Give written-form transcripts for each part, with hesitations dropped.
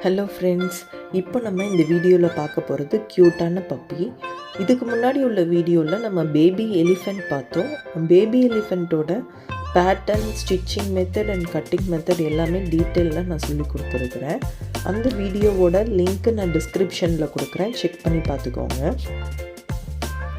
Hello friends, இப்போ நம்ம இந்த வீடியோவில் பார்க்க போகிறது க்யூட்டான பப்பி. இதுக்கு முன்னாடி உள்ள வீடியோவில் நம்ம பேபி எலிஃபெண்ட் பார்த்தோம். பேபி எலிஃபெண்ட்டோட pattern, stitching method and cutting method எல்லாமே டீட்டெயிலாக நான் சொல்லி கொடுத்துருக்குறேன். அந்த வீடியோவோட லிங்க்கு நான் டிஸ்கிரிப்ஷனில் கொடுக்குறேன், செக் பண்ணி பார்த்துக்கோங்க.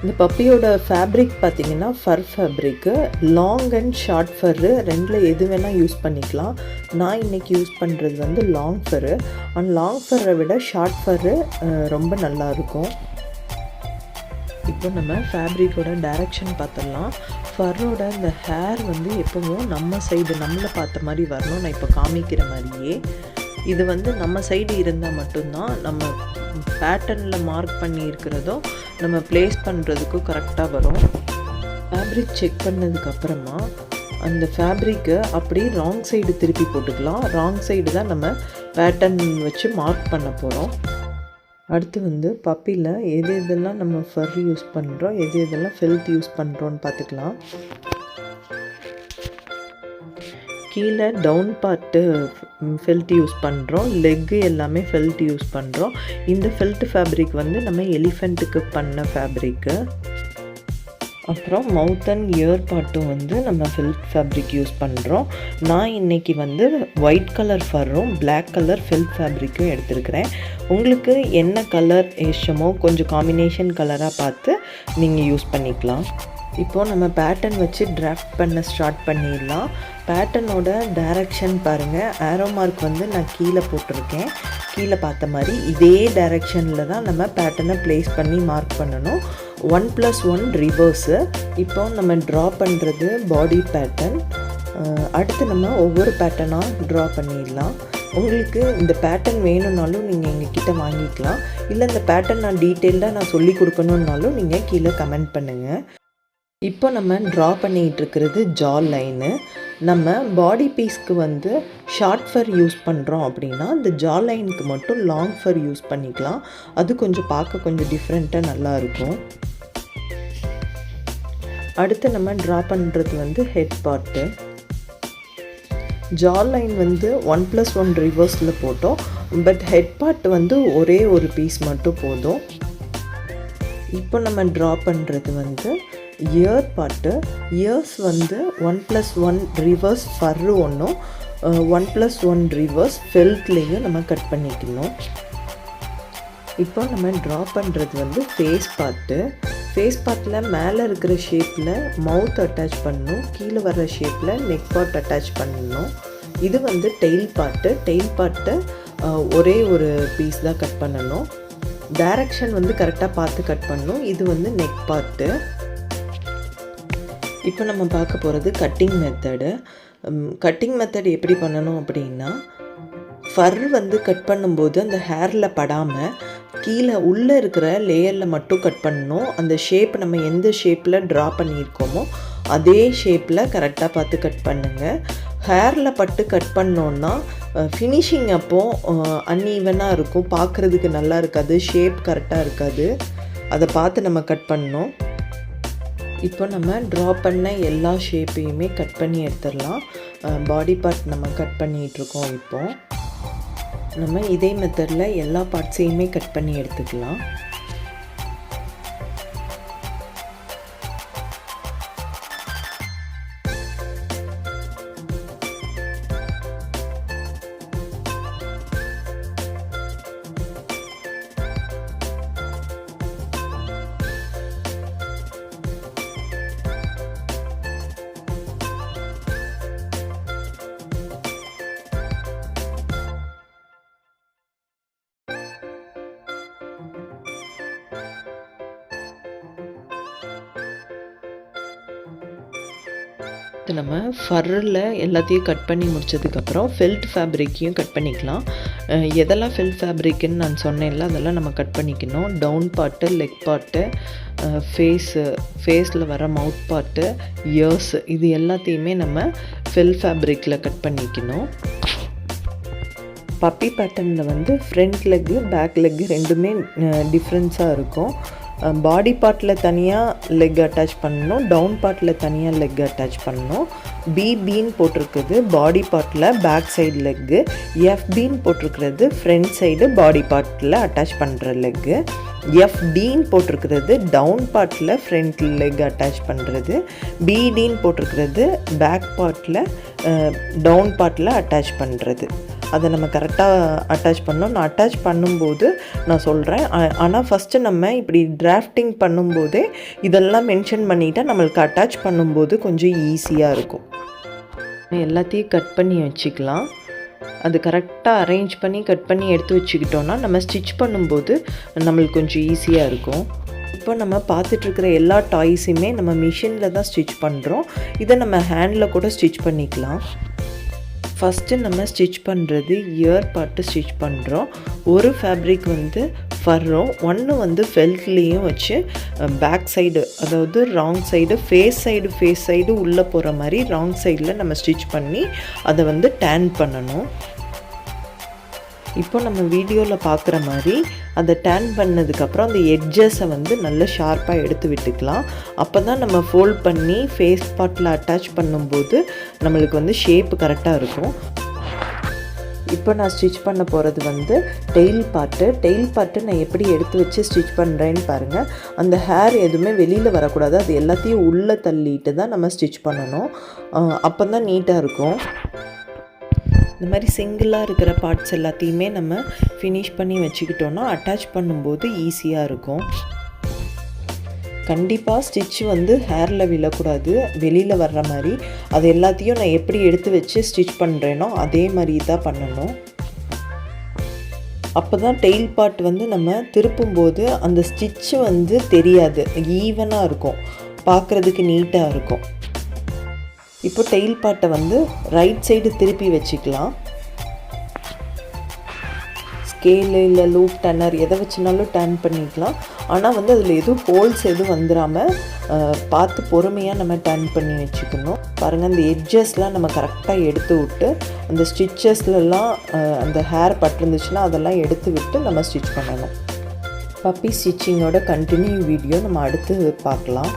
இந்த பப்பியோட ஃபேப்ரிக் பார்த்திங்கன்னா ஃபர் ஃபேப்ரிக்கு. லாங் அண்ட் ஷார்ட் ஃபர்ரு ரெண்டில் எது வேணால் யூஸ் பண்ணிக்கலாம். நான் இன்றைக்கி யூஸ் பண்ணுறது வந்து லாங் ஃபர்ரு. அண்ட் லாங் ஃபர்ரை விட ஷார்ட் ஃபர்ரு ரொம்ப நல்லாயிருக்கும். இப்போ நம்ம ஃபேப்ரிக்கோட டைரக்ஷன் பார்த்துடலாம். ஃபர்ரோட இந்த ஹேர் வந்து எப்போவும் நம்ம சைடு நம்மளை பார்த்த மாதிரி வரணும். நான் இப்போ காமிக்கிற மாதிரியே இது வந்து நம்ம சைடு இருந்தால் மட்டும்தான் நம்ம பேட்டர்னில் மார்க் பண்ணி இருக்கிறதோ நம்ம ப்ளேஸ் பண்ணுறதுக்கும் கரெக்டாக வரும். ஃபேப்ரிக் செக் பண்ணதுக்கப்புறமா அந்த ஃபேப்ரிக்கை அப்படி ராங் சைடு திருப்பி போட்டுக்கலாம். ராங் சைடு தான் நம்ம பேட்டர்ன் வச்சு மார்க் பண்ண போகிறோம். அடுத்து வந்து பப்பியில் எது எதெல்லாம் நம்ம ஃபர் யூஸ் பண்ணுறோம், எது எதெல்லாம் ஃபெல்ட் யூஸ் பண்ணுறோன்னு பார்த்துக்கலாம். கீழே டவுன் பார்ட்டு ஃபெல்ட் யூஸ் பண்ணுறோம், லெக்கு எல்லாமே ஃபெல்ட் யூஸ் பண்ணுறோம். இந்த ஃபெல்ட் ஃபேப்ரிக் வந்து நம்ம எலிஃபெண்ட்டுக்கு பண்ண ஃபேப்ரிக்கு. அப்புறம் மவுத் அண்ட் இயர் பார்ட்டும் வந்து நம்ம ஃபெல்ட் ஃபேப்ரிக் யூஸ் பண்ணுறோம். நான் இன்றைக்கி வந்து ஒயிட் கலர் ஃபர்ரும் பிளாக் கலர் ஃபெல்ட் ஃபேப்ரிக்கும் எடுத்துருக்கிறேன். உங்களுக்கு என்ன கலர் இஷ்டமோ கொஞ்சம் காம்பினேஷன் கலராக பார்த்து நீங்கள் யூஸ் பண்ணிக்கலாம். இப்போது நம்ம பேட்டர்ன் வச்சு டிராஃப்ட் பண்ண ஸ்டார்ட் பண்ணிடலாம். பேட்டர்னோட டைரக்ஷன் பாருங்கள், ஆரோ மார்க் வந்து நான் கீழே போட்டிருக்கேன். கீழே பார்த்த மாதிரி இதே டைரக்ஷனில் தான் நம்ம பேட்டர்னை ப்ளேஸ் பண்ணி மார்க் பண்ணணும். 1+1 ரிவர்ஸு. இப்போ நம்ம ட்ரா பண்ணுறது பாடி பேட்டர்ன். அடுத்து நம்ம ஒவ்வொரு பேட்டர்னாக ட்ரா பண்ணிடலாம். உங்களுக்கு இந்த பேட்டர்ன் வேணும்னாலும் நீங்கள் எங்ககிட்ட வாங்கிக்கலாம். இல்லை இந்த பேட்டர்ன் நான் டீட்டெயில்டாக நான் சொல்லி கொடுக்கணுன்னாலும் நீங்கள் கீழே கமெண்ட் பண்ணுங்கள். இப்போ நம்ம ட்ரா பண்ணிகிட்டு இருக்கிறது ஜா லைனு. நம்ம பாடி பீஸ்க்கு வந்து ஷார்ட் ஃபர் யூஸ் பண்ணுறோம் அப்படின்னா இந்த ஜா லைனுக்கு மட்டும் லாங் ஃபர் யூஸ் பண்ணிக்கலாம். அது கொஞ்சம் பார்க்க கொஞ்சம் டிஃப்ரெண்ட்டாக நல்லாயிருக்கும். அடுத்து நம்ம ட்ரா பண்ணுறது வந்து ஹெட் பார்ட்டு. ஜா லைன் வந்து 1+1 ரிவர்ஸில் போட்டோம். பட் ஹெட் பார்ட் வந்து ஒரே ஒரு பீஸ் மட்டும் போதும். இப்போ நம்ம ட்ரா பண்ணுறது வந்து இயர் பார்ட்டு. இயர்ஸ் வந்து 1+1 ரிவர்ஸ் ஃபர்ரு ஒன்றும் 1+1 ரிவர்ஸ் ஃபெல்ட்லேயும் நம்ம கட் பண்ணிக்கணும். இப்போ நம்ம ட்ரா பண்ணுறது வந்து ஃபேஸ் பார்ட்டு. ஃபேஸ் பார்ட்டில் மேலே இருக்கிற ஷேப்பில் மவுத் அட்டாச் பண்ணணும், கீழே வர்ற ஷேப்பில் நெக் பார்ட் அட்டாச் பண்ணணும். இது வந்து டெயில் பார்ட்டு. டெயில் பார்ட்டை ஒரே ஒரு பீஸ் தான் கட் பண்ணணும். டைரக்ஷன் வந்து கரெக்டாக பார்த்து கட் பண்ணணும். இது வந்து நெக் பார்ட்டு. இப்போ நம்ம பார்க்க போகிறது கட்டிங் மெத்தடு. கட்டிங் மெத்தட் எப்படி பண்ணணும் அப்படின்னா, ஃபர் வந்து கட் பண்ணும்போது அந்த ஹேரில் படாமல் கீழே உள்ளே இருக்கிற லேயரில் மட்டும் கட் பண்ணணும். அந்த ஷேப் நம்ம எந்த ஷேப்பில் ட்ரா பண்ணியிருக்கோமோ அதே ஷேப்பில் கரெக்டாக பார்த்து கட் பண்ணுங்கள். ஹேரில் பட்டு கட் பண்ணோன்னா ஃபினிஷிங் அப்போது அன்ஈவனாக இருக்கும், பார்க்குறதுக்கு நல்லா இருக்காது, ஷேப் கரெக்டாக இருக்காது. அதை பார்த்து நம்ம கட் பண்ணணும். இப்போ நம்ம ட்ரா பண்ண எல்லா ஷேப்பையுமே கட் பண்ணி எடுத்துடலாம். பாடி பார்ட் நம்ம கட் பண்ணிகிட்ருக்கோம். இப்போது நம்ம இதே மெத்தடில் எல்லா பார்ட்ஸையுமே கட் பண்ணி எடுத்துக்கலாம். நம்ம ஃபர்ரில் எல்லாத்தையும் கட் பண்ணி முடித்ததுக்கப்புறம் ஃபெல்ட் ஃபேப்ரிக்கையும் கட் பண்ணிக்கலாம். எதெல்லாம் ஃபெல்ட் ஃபேப்ரிக்குன்னு நான் சொன்னேன்ல அதெல்லாம் நம்ம கட் பண்ணிக்கணும். டவுன் பார்ட்டு, லெக் பார்ட்டு, ஃபேஸில் வர மவுத் பார்ட்டு, இயர்ஸ், இது எல்லாத்தையுமே நம்ம ஃபெல்ட் ஃபேப்ரிக்கில் கட் பண்ணிக்கணும். பப்பி பேட்டர்னில் வந்து ஃப்ரண்ட் லெக்கு, பேக் லெக்கு ரெண்டுமே டிஃப்ரென்ஸாக இருக்கும். பாடி பார்ட்டில் தனியாக லெக் அட்டாச் பண்ணணும், டவுன் பார்ட்டில் தனியாக லெக் அட்டாச் பண்ணணும். பிபின்னு போட்டிருக்குது பாடி பார்ட்டில் பேக் சைடு லெக்கு, எஃபின்னு போட்டிருக்கிறது ஃப்ரண்ட் சைடு பாடி பார்ட்டில் அட்டாச் பண்ணுற லெக்கு, எஃப்டின்னு போட்டிருக்கிறது டவுன் பார்ட்டில் ஃப்ரண்ட் லெக் அட்டாச் பண்ணுறது, பிடின்னு போட்டிருக்கிறது பேக் பார்ட்டில் டவுன் பார்ட்டில் அட்டாச் பண்ணுறது. அதை நம்ம கரெக்டாக அட்டாச் பண்ணோம். நான் அட்டாச் பண்ணும்போது நான் சொல்கிறேன். ஆனால் ஃபஸ்ட்டு நம்ம இப்படி டிராஃப்டிங் பண்ணும்போதே இதெல்லாம் மென்ஷன் பண்ணிட்டால் நம்மளுக்கு அட்டாச் பண்ணும்போது கொஞ்சம் ஈஸியாக இருக்கும். எல்லாத்தையும் கட் பண்ணி வச்சுக்கலாம். அது கரெக்டாக அரேஞ்ச் பண்ணி கட் பண்ணி எடுத்து வச்சுக்கிட்டோன்னா நம்ம ஸ்டிச் பண்ணும்போது நம்மளுக்கு கொஞ்சம் ஈஸியாக இருக்கும். இப்போ நம்ம பார்த்துட்ருக்கிற எல்லா டாய்ஸுமே நம்ம மிஷினில் தான் ஸ்டிச் பண்ணுறோம். இதை நம்ம ஹேண்டில் கூட ஸ்டிச் பண்ணிக்கலாம். ஃபஸ்ட்டு நம்ம ஸ்டிச் பண்ணுறது இயர் பார்ட்டு ஸ்டிச் பண்ணுறோம். ஒரு ஃபேப்ரிக் வந்து ஃபர்ரும், ஒன்று வந்து ஃபெல்ட்லேயும் வச்சு பேக் சைடு, அதாவது ராங் சைடு ஃபேஸ் சைடு உள்ளே போகிற மாதிரி ராங் சைடில் நம்ம ஸ்டிச் பண்ணி அதை வந்து டேன் பண்ணணும். இப்போ நம்ம வீடியோவில் பார்க்குற மாதிரி அதை டேன் பண்ணதுக்கப்புறம் அந்த எட்ஜஸை வந்து நல்ல ஷார்ப்பாக எடுத்து விட்டுக்கலாம். அப்போ தான் நம்ம ஃபோல்ட் பண்ணி ஃபேஸ் பார்ட்டில் அட்டாச் பண்ணும்போது நம்மளுக்கு வந்து ஷேப்பு கரெக்டாக இருக்கும். இப்போ நான் ஸ்டிச் பண்ண போகிறது வந்து டெயில் பார்ட்டு நான் எப்படி எடுத்து வச்சு ஸ்டிச் பண்ணுறேன்னு பாருங்கள். அந்த ஹேர் எதுவுமே வெளியில் வரக்கூடாது. அது எல்லாத்தையும் உள்ளே தள்ளிட்டு தான் நம்ம ஸ்டிச் பண்ணணும். அப்போ தான் நீட்டாக இருக்கும். இந்த மாதிரி சிங்கிளாக இருக்கிற பார்ட்ஸ் எல்லாத்தையுமே நம்ம ஃபினிஷ் பண்ணி வச்சுக்கிட்டோன்னா அட்டாச் பண்ணும்போது ஈஸியாக இருக்கும். கண்டிப்பாக ஸ்டிச் வந்து ஹேரில் விழக்கூடாது, வெளியில் வர்ற மாதிரி. அது எல்லாத்தையும் நான் எப்படி எடுத்து வச்சு ஸ்டிச் பண்ணுறேனோ அதே மாதிரி தான் பண்ணணும். அப்போ தான் டெயில் பார்ட் வந்து நம்ம திருப்பும்போது அந்த ஸ்டிச்சு வந்து தெரியாது, ஈவனாக இருக்கும், பார்க்குறதுக்கு நீட்டாக இருக்கும். இப்போ டெயில் பார்ட்டை வந்து ரைட் சைடு திருப்பி வச்சுக்கலாம். ஸ்கேலு இல்லை லூப் டர்னர் எதை வச்சுனாலும் டர்ன் பண்ணிக்கலாம். ஆனால் வந்து அதில் எதுவும் ஹோல்ஸ் எதுவும் வந்துடாமல் பார்த்து பொறுமையாக நம்ம டர்ன் பண்ணி வச்சுக்கணும். பாருங்கள், அந்த எட்ஜஸ்லாம் நம்ம கரெக்டாக எடுத்து விட்டு அந்த ஸ்டிச்சஸ்லாம் அந்த ஹேர் பட்டிருந்துச்சுன்னா அதெல்லாம் எடுத்து விட்டு நம்ம ஸ்டிச் பண்ணணும். பப்பி ஸ்டிச்சிங்கோட கண்டினியூ வீடியோ நம்ம அடுத்து பார்க்கலாம்.